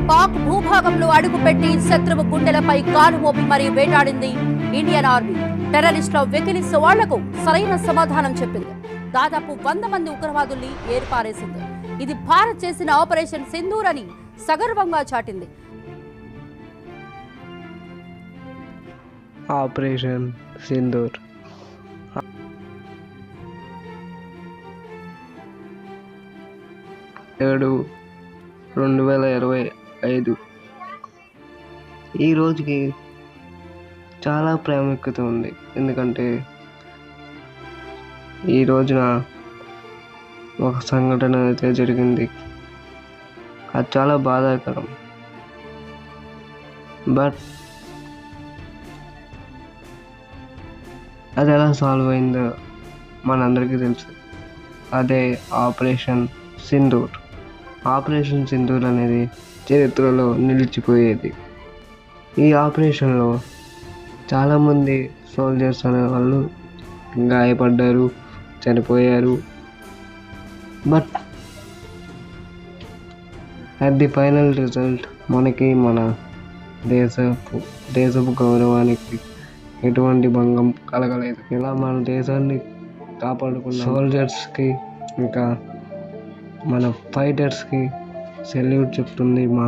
పాక్ భూభాగంలో అడుగుపెట్టి శత్రువు గుండెలపై కాలు మోపి మరీ వేటాడింది ఇండియన్ ఆర్మీ. టెర్రరిస్టుల వెకిలిస్ వాళ్లకు సరైన సమాధానం చెప్పింది. దాదాపు 100 మంది ఉగ్రవాదుల్ని ఏర్పారేసింది. ఇది భారత్ చేసిన ఆపరేషన్ సింధూర్ అని సగర్వంగా చాటింది. ఆపరేషన్ సింధూర్ 7/2025 ఈ రోజుకి చాలా ప్రాముఖ్యత ఉంది. ఎందుకంటే ఈ రోజున ఒక సంఘటన అయితే జరిగింది. అది చాలా బాధాకరం. బట్ అది ఎలా సాల్వ్ అయిందో మనందరికీ తెలుసు. అదే ఆపరేషన్ సింధూర్. ఆపరేషన్ సింధూర్ అనేది చరిత్రలో నిలిచిపోయేది. ఈ ఆపరేషన్లో చాలామంది సోల్జర్స్ అనేవాళ్ళు గాయపడ్డారు, చనిపోయారు. But at the final result మనకి మన దేశపు గౌరవానికి ఎటువంటి భంగం కలగలేదు. ఇలా మన దేశాన్ని కాపాడుకున్న సోల్జర్స్కి ఇంకా మన ఫైటర్స్కి సెల్యూట్ చెప్తుంది మా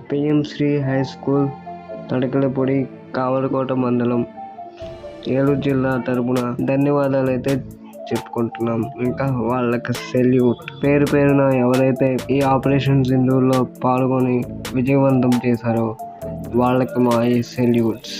పిఎం శ్రీ హై స్కూల్, తడకలపొడి, కావలకోట మండలం, ఏలూరు జిల్లా తరపున ధన్యవాదాలు అయితే చెప్పుకుంటున్నాం. ఇంకా వాళ్ళకి సెల్యూట్. పేరు పేరున ఎవరైతే ఈ ఆపరేషన్ సింధూర్లో పాల్గొని విజయవంతం చేశారో వాళ్ళకి మా ఈ సెల్యూట్స్.